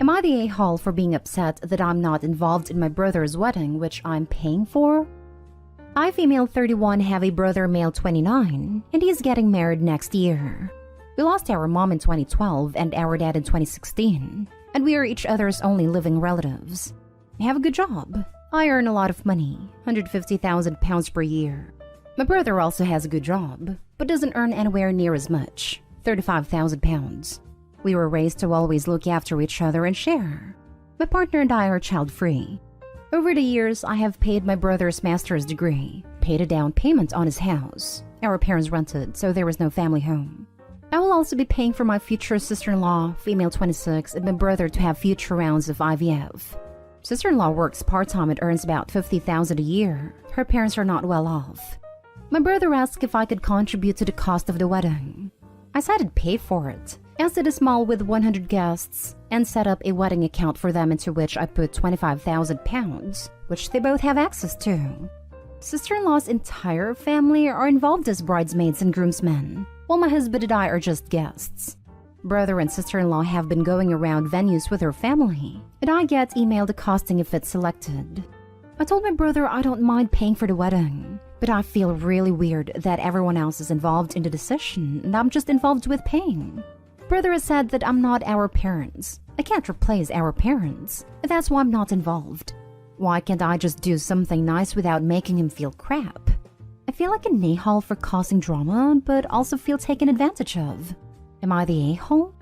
Am I the a-hole for being upset that I'm not involved in my brother's wedding, which I'm paying for? I, female 31, have a brother, male 29, and he is getting married next year. We lost our mom in 2012 and our dad in 2016, and we are each other's only living relatives. I have a good job. I earn a lot of money, £150,000 per year. My brother also has a good job, but doesn't earn anywhere near as much, £35,000. We were raised to always look after each other and share. My partner and I are child-free. Over the years, I have paid my brother's master's degree, paid a down payment on his house. Our parents rented, so there was no family home. I will also be paying for my future sister-in-law, female 26, and my brother to have future rounds of IVF. Sister-in-law works part-time and earns about $50,000 a year. Her parents are not well off. My brother asked if I could contribute to the cost of the wedding. I said I'd pay for it, rented a small with 100 guests, and set up a wedding account for them into which I put £25,000, which they both have access to. Sister-in-law's entire family are involved as bridesmaids and groomsmen, while my husband and I are just guests. Brother and sister-in-law have been going around venues with their family, and I get emailed the costing if it's selected. I told my brother I don't mind paying for the wedding, but I feel really weird that everyone else is involved in the decision and I'm just involved with paying. Brother has said that I'm not our parents. I can't replace our parents, and that's why I'm not involved. Why can't I just do something nice without making him feel crap? I feel like an a-hole for causing drama, but also feel taken advantage of. Am I the a-hole?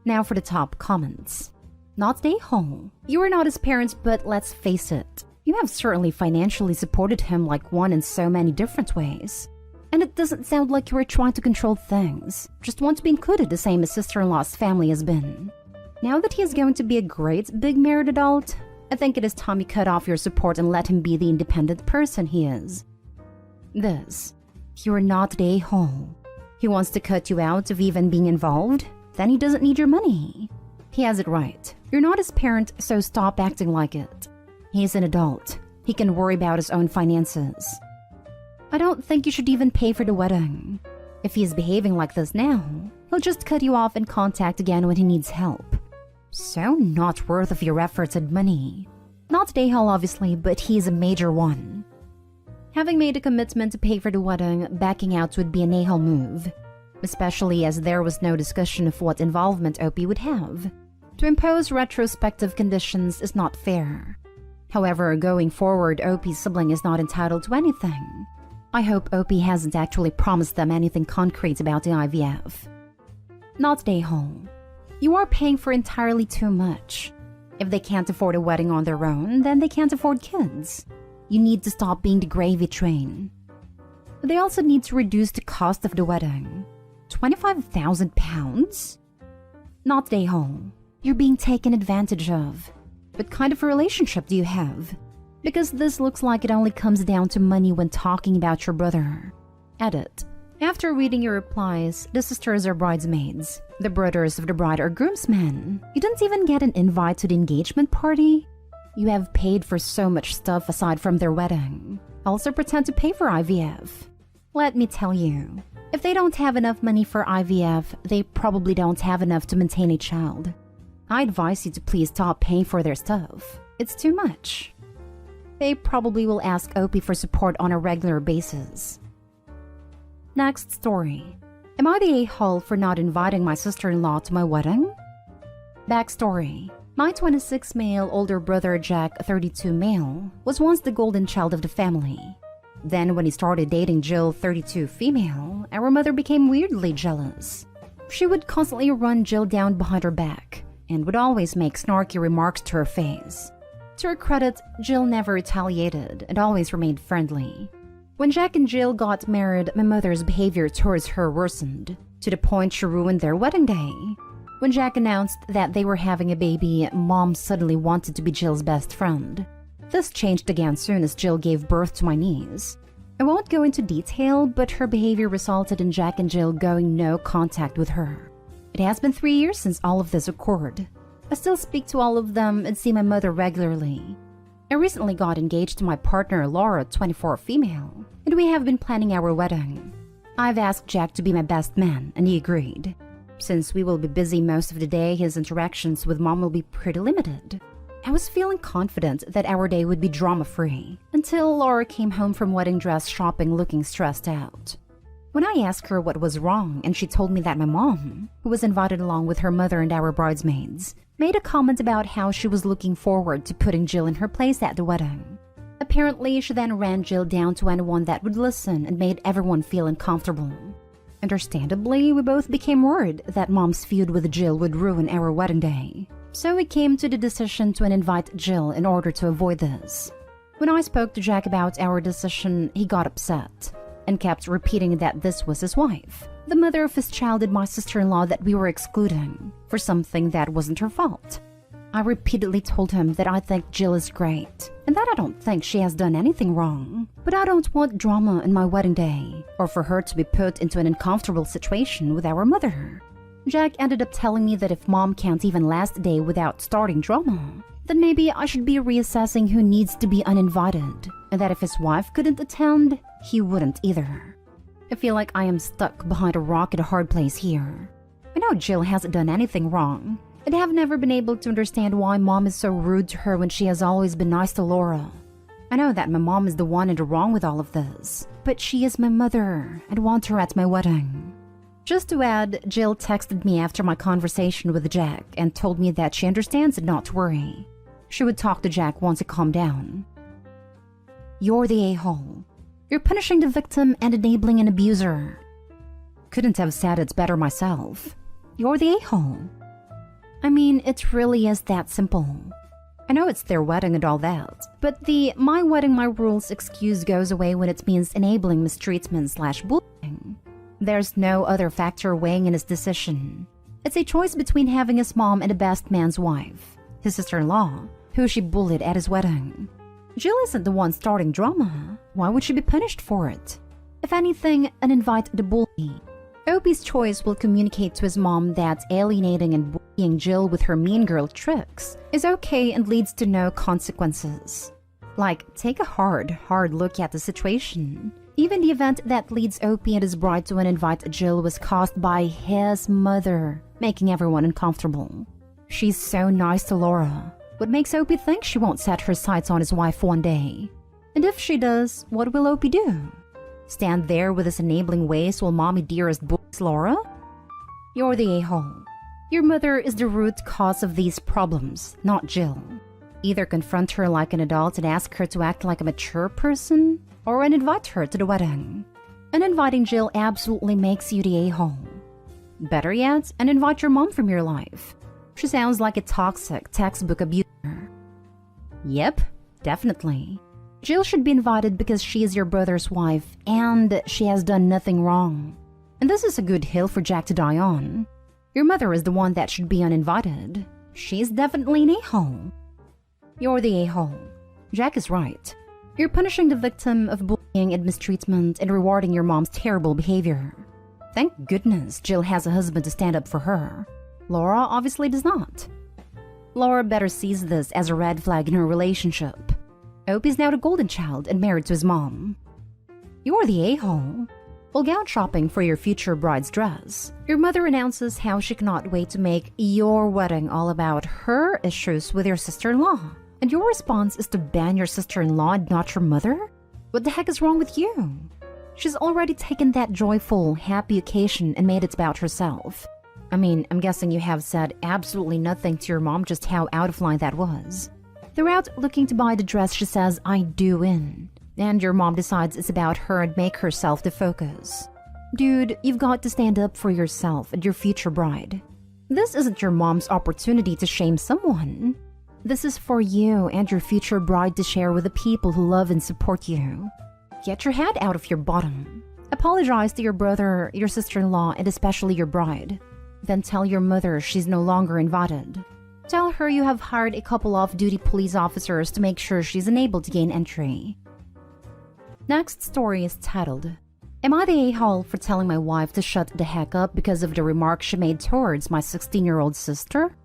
Now for the top comments. Not the a-hole. You are not his parents, but let's face it. You have certainly financially supported him like one in so many different ways. And it doesn't sound like you were trying to control things. Just want to be included the same as sister-in-law's family has been. Now that he is going to be a great big married adult, I think it is time you cut off your support and let him be the independent person he is. You are not the a-hole. He wants to cut you out of even being involved, then he doesn't need your money. He has it right. You're not his parent, so stop acting like it. He's an adult. He can worry about his own finances. I don't think you should even pay for the wedding. If he is behaving like this now, he'll just cut you off and contact again when he needs help. So not worth of your efforts and money. Not the a-hole obviously, but he's a major one. Having made a commitment to pay for the wedding, backing out would be an a-hole move, especially as there was no discussion of what involvement Opie would have. To impose retrospective conditions is not fair. However, going forward, Opie's sibling is not entitled to anything. I hope Opie hasn't actually promised them anything concrete about the IVF. Not the a-hole. You are paying for entirely too much. If they can't afford a wedding on their own, then they can't afford kids. You need to stop being the gravy train. They also need to reduce the cost of the wedding. £25,000? Not the a-hole. You're being taken advantage of. What kind of a relationship do you have? Because this looks like it only comes down to money when talking about your brother. Edit. After reading your replies, the sisters are bridesmaids. The brothers of the bride are groomsmen. You didn't even get an invite to the engagement party? You have paid for so much stuff aside from their wedding. Also pretend to pay for IVF. Let me tell you, if they don't have enough money for IVF, they probably don't have enough to maintain a child. I advise you to please stop paying for their stuff. It's too much. They probably will ask Opie for support on a regular basis. Next story. Am I the a-hole for not inviting my sister-in-law to my wedding? Backstory. My 26 male older brother Jack, 32 male, was once the golden child of the family. Then when he started dating Jill, 32 female, our mother became weirdly jealous. She would constantly run Jill down behind her back and would always make snarky remarks to her face. To her credit, Jill never retaliated and always remained friendly. When Jack and Jill got married, my mother's behavior towards her worsened, to the point she ruined their wedding day. When Jack announced that they were having a baby, Mom suddenly wanted to be Jill's best friend. This changed again soon as Jill gave birth to my niece. I won't go into detail, but her behavior resulted in Jack and Jill going no contact with her. It has been 3 years since all of this occurred. I still speak to all of them and see my mother regularly. I recently got engaged to my partner Laura, 24 female, and we have been planning our wedding. I've asked Jack to be my best man, and he agreed. Since we will be busy most of the day, his interactions with mom will be pretty limited. I was feeling confident that our day would be drama-free until Laura came home from wedding dress shopping looking stressed out. When I asked her what was wrong, and she told me that my mom, who was invited along with her mother and our bridesmaids, made a comment about how she was looking forward to putting Jill in her place at the wedding. Apparently, she then ran Jill down to anyone that would listen and made everyone feel uncomfortable. Understandably, we both became worried that mom's feud with Jill would ruin our wedding day. So we came to the decision to invite Jill in order to avoid this. When I spoke to Jack about our decision, he got upset and kept repeating that this was his wife, the mother of his child and my sister-in-law that we were excluding for something that wasn't her fault. I repeatedly told him that I think Jill is great and that I don't think she has done anything wrong, but I don't want drama in my wedding day or for her to be put into an uncomfortable situation with our mother. Jack ended up telling me that if mom can't even last a day without starting drama, then maybe I should be reassessing who needs to be uninvited, and that if his wife couldn't attend, he wouldn't either. I feel like I am stuck behind a rock at a hard place here. I know Jill hasn't done anything wrong, and have never been able to understand why mom is so rude to her when she has always been nice to Laura. I know that my mom is the one in the wrong with all of this, but she is my mother and want her at my wedding. Just to add, Jill texted me after my conversation with Jack and told me that she understands and not to worry. She would talk to Jack once it calmed down. You're the a-hole. You're punishing the victim and enabling an abuser. Couldn't have said it better myself. You're the a-hole. I mean, it really is that simple. I know it's their wedding and all that, but the my wedding, my rules excuse goes away when it means enabling mistreatment/bullying. There's no other factor weighing in his decision. It's a choice between having his mom and the best man's wife, his sister-in-law, who she bullied at his wedding. Jill isn't the one starting drama. Why would she be punished for it? If anything, uninvite the bully. Opie's choice will communicate to his mom that alienating and bullying Jill with her mean girl tricks is okay and leads to no consequences. Like, take a hard look at the situation. Even the event that leads Opie and his bride to uninvite Jill was caused by his mother, making everyone uncomfortable. She's so nice to Laura. What makes Opie think she won't set her sights on his wife one day? And if she does, what will Opie do? Stand there with his enabling ways while mommy dearest bullies Laura? You're the a-hole. Your mother is the root cause of these problems, not Jill. Either confront her like an adult and ask her to act like a mature person, or uninvite her to the wedding. Uninviting Jill absolutely makes you the a-hole. Better yet, uninvite your mom from your life. She sounds like a toxic textbook abuser. Yep, definitely. Jill should be invited because she is your brother's wife and she has done nothing wrong. And this is a good hill for Jack to die on. Your mother is the one that should be uninvited. She's definitely an a-hole. You're the a-hole. Jack is right. You're punishing the victim of bullying and mistreatment and rewarding your mom's terrible behavior. Thank goodness Jill has a husband to stand up for her. Laura obviously does not. Laura better sees this as a red flag in her relationship. Opie's now the golden child and married to his mom. You're the a-hole. While gown shopping for your future bride's dress, your mother announces how she cannot wait to make your wedding all about her issues with your sister-in-law. And your response is to ban your sister-in-law and not your mother? What the heck is wrong with you? She's already taken that joyful, happy occasion and made it about herself. I mean, I'm guessing you have said absolutely nothing to your mom just how out of line that was. Throughout looking to buy the dress, she says, I do in. And your mom decides it's about her and make herself the focus. Dude, you've got to stand up for yourself and your future bride. This isn't your mom's opportunity to shame someone. This is for you and your future bride to share with the people who love and support you. Get your head out of your bottom. Apologize to your brother, your sister-in-law, and especially your bride. Then tell your mother she's no longer invited. Tell her you have hired a couple off-duty police officers to make sure she's unable to gain entry. Next story is titled, Am I the a-hole for telling my wife to shut the heck up because of the remarks she made towards my 16-year-old sister?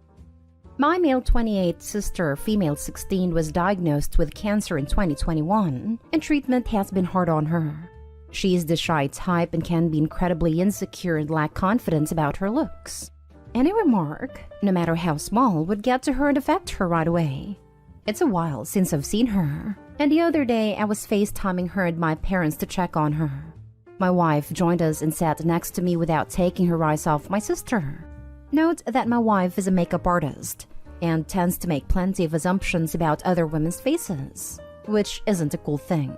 My male 28 sister, female 16, was diagnosed with cancer in 2021, and treatment has been hard on her. She is the shy type and can be incredibly insecure and lack confidence about her looks. Any remark, no matter how small, would get to her and affect her right away. It's a while since I've seen her, and the other day I was FaceTiming her and my parents to check on her. My wife joined us and sat next to me without taking her eyes off my sister. Note that my wife is a makeup artist and tends to make plenty of assumptions about other women's faces, which isn't a cool thing.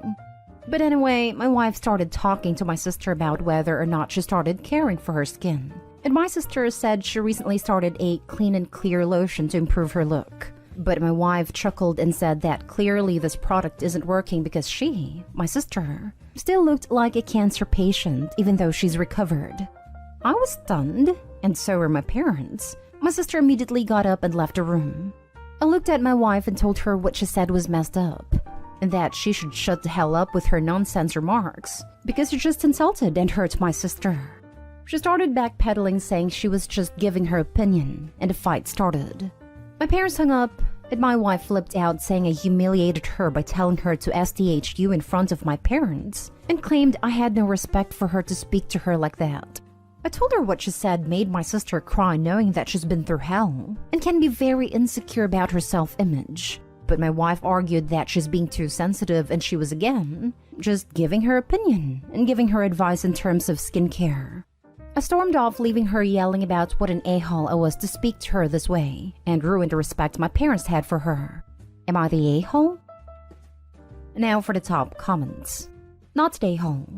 But anyway, my wife started talking to my sister about whether or not she started caring for her skin. And my sister said she recently started a clean and clear lotion to improve her look. But my wife chuckled and said that clearly this product isn't working because she, my sister, still looked like a cancer patient even though she's recovered. I was stunned, and so were my parents. My sister immediately got up and left the room. I looked at my wife and told her what she said was messed up, and that she should shut the hell up with her nonsense remarks, because she just insulted and hurt my sister. She started backpedaling, saying she was just giving her opinion, and a fight started. My parents hung up, and my wife flipped out, saying I humiliated her by telling her to SDHU in front of my parents, and claimed I had no respect for her to speak to her like that. I told her what she said made my sister cry, knowing that she's been through hell and can be very insecure about her self-image. But my wife argued that she's being too sensitive, and she was again just giving her opinion and giving her advice in terms of skincare. I stormed off, leaving her yelling about what an a-hole I was to speak to her this way, and ruined the respect my parents had for her. Am I the a-hole? Now for the top comments. Not the a-hole.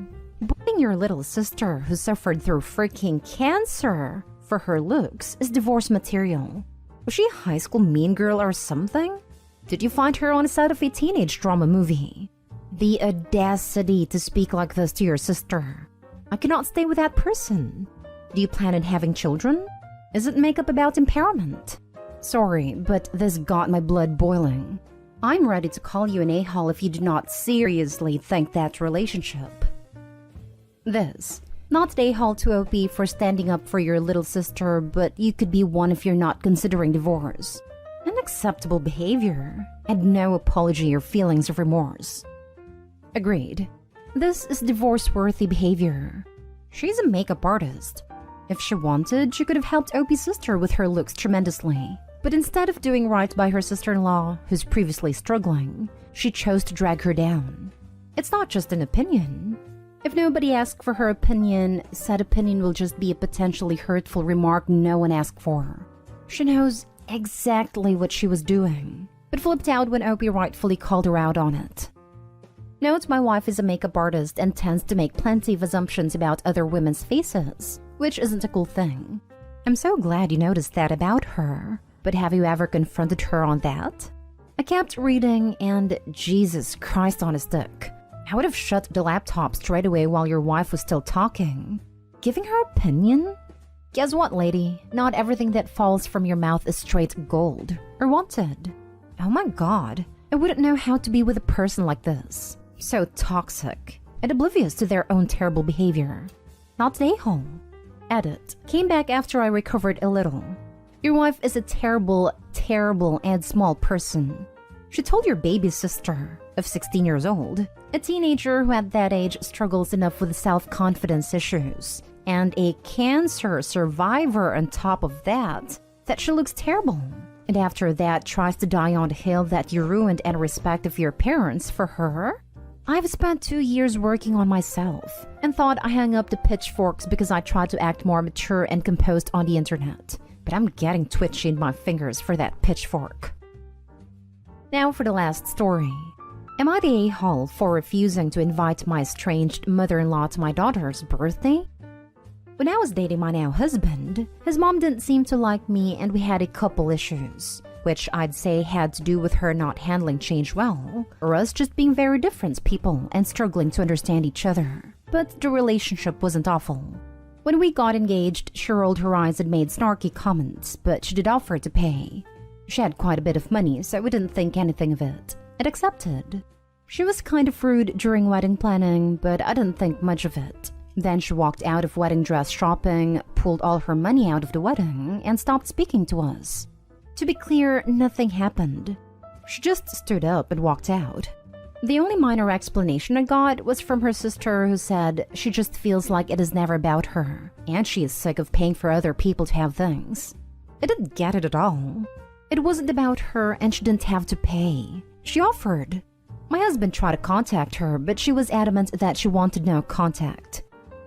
Bullying your little sister who suffered through freaking cancer for her looks is divorce material. Was she a high school mean girl or something? Did you find her on a set of a teenage drama movie? The audacity to speak like this to your sister. I cannot stay with that person. Do you plan on having children? Isn't makeup about empowerment? Sorry, but this got my blood boiling. I'm ready to call you an a-hole if you do not seriously think that relationship. This. Not a-hole to OP for standing up for your little sister, but you could be one if you're not considering divorce. Unacceptable behavior, and no apology or feelings of remorse. Agreed. This is divorce-worthy behavior. She's a makeup artist. If she wanted, she could have helped OP's sister with her looks tremendously. But instead of doing right by her sister-in-law, who's previously struggling, she chose to drag her down. It's not just an opinion. If nobody asks for her opinion, said opinion will just be a potentially hurtful remark no one asked for. She knows exactly what she was doing, but flipped out when OP rightfully called her out on it. Note my wife is a makeup artist and tends to make plenty of assumptions about other women's faces, which isn't a cool thing. I'm so glad you noticed that about her, but have you ever confronted her on that? I kept reading, and Jesus Christ on a stick. I would have shut the laptop straight away while your wife was still talking. Giving her opinion? Guess what, lady? Not everything that falls from your mouth is straight gold or wanted. Oh my god, I wouldn't know how to be with a person like this. So toxic and oblivious to their own terrible behavior. Not the a-hole. Edit. Came back after I recovered a little. Your wife is a terrible, terrible and small person. She told your baby sister, of 16 years old, a teenager who at that age struggles enough with self-confidence issues, and a cancer survivor on top of that she looks terrible. And after that tries to die on the hill that you ruined and respect of your parents for her? I've spent 2 years working on myself and thought I hung up the pitchforks because I tried to act more mature and composed on the internet. But I'm getting twitchy in my fingers for that pitchfork. Now for the last story. Am I the a-hole for refusing to invite my estranged mother-in-law to my daughter's birthday? When I was dating my now husband, his mom didn't seem to like me and we had a couple issues, which I'd say had to do with her not handling change well, or us just being very different people and struggling to understand each other. But the relationship wasn't awful. When we got engaged, she rolled her eyes and made snarky comments, but she did offer to pay. She had quite a bit of money, so we didn't think anything of it, and accepted. She was kind of rude during wedding planning, but I didn't think much of it. Then she walked out of wedding dress shopping, pulled all her money out of the wedding, and stopped speaking to us. To be clear, nothing happened. She just stood up and walked out. The only minor explanation I got was from her sister, who said she just feels like it is never about her, and she is sick of paying for other people to have things. I didn't get it at all. It wasn't about her, and she didn't have to pay. She offered. My husband tried to contact her, but she was adamant that she wanted no contact.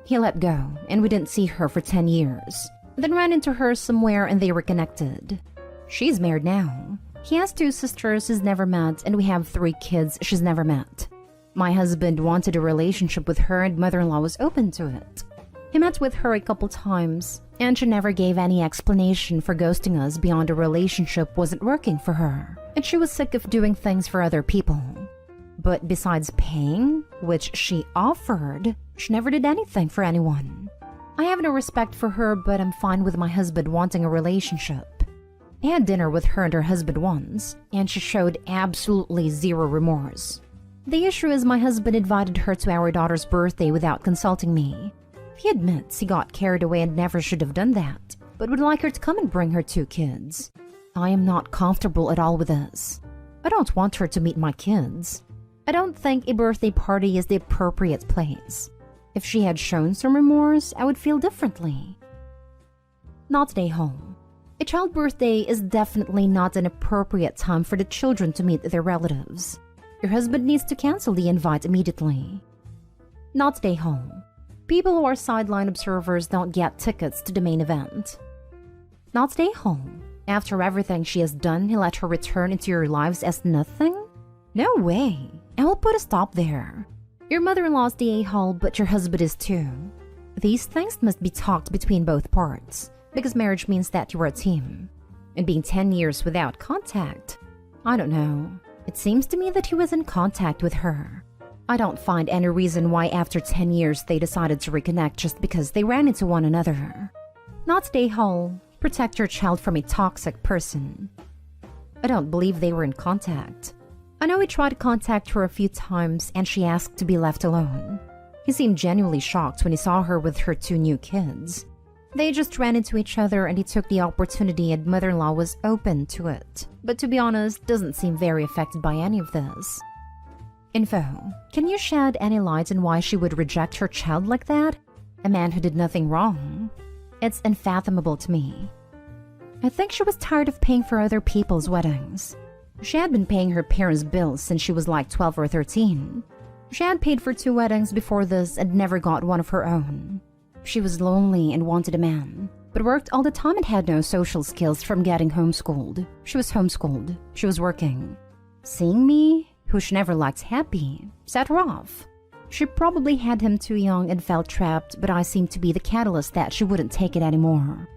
He let go, and we didn't see her for 10 years. Then ran into her somewhere and they reconnected. She's married now. He has 2 sisters he's never met, and we have 3 kids she's never met. My husband wanted a relationship with her, and mother-in-law was open to it. He met with her a couple times, and she never gave any explanation for ghosting us beyond a relationship wasn't working for her, and she was sick of doing things for other people. But besides paying, which she offered, she never did anything for anyone. I have no respect for her, but I'm fine with my husband wanting a relationship. I had dinner with her and her husband once, and she showed absolutely zero remorse. The issue is my husband invited her to our daughter's birthday without consulting me. He admits he got carried away and never should have done that, but would like her to come and bring her 2 kids. I am not comfortable at all with this. I don't want her to meet my kids. I don't think a birthday party is the appropriate place. If she had shown some remorse, I would feel differently. Not stay home. A child birthday is definitely not an appropriate time for the children to meet their relatives. Your husband needs to cancel the invite immediately. Not stay home. People who are sideline observers don't get tickets to the main event. Not stay home. After everything she has done, he let her return into your lives as nothing? No way. I will put a stop there. Your mother-in-law's the a-hole, but your husband is too. These things must be talked between both parts, because marriage means that you are a team. And being 10 years without contact, I don't know. It seems to me that he was in contact with her. I don't find any reason why after 10 years they decided to reconnect just because they ran into one another. Not stay whole. Protect your child from a toxic person. I don't believe they were in contact. I know he tried to contact her a few times and she asked to be left alone. He seemed genuinely shocked when he saw her with her 2 new kids. They just ran into each other and he took the opportunity, and mother-in-law was open to it. But to be honest, doesn't seem very affected by any of this. Info. Can you shed any light on why she would reject her child like that? A man who did nothing wrong. It's unfathomable to me. I think she was tired of paying for other people's weddings. She had been paying her parents' bills since she was like 12 or 13. She had paid for 2 weddings before this and never got one of her own. She was lonely and wanted a man, but worked all the time and had no social skills from getting homeschooled. She was homeschooled. She was working. Seeing me, who she never liked happy, set her off. She probably had him too young and felt trapped, but I seemed to be the catalyst that she wouldn't take it anymore.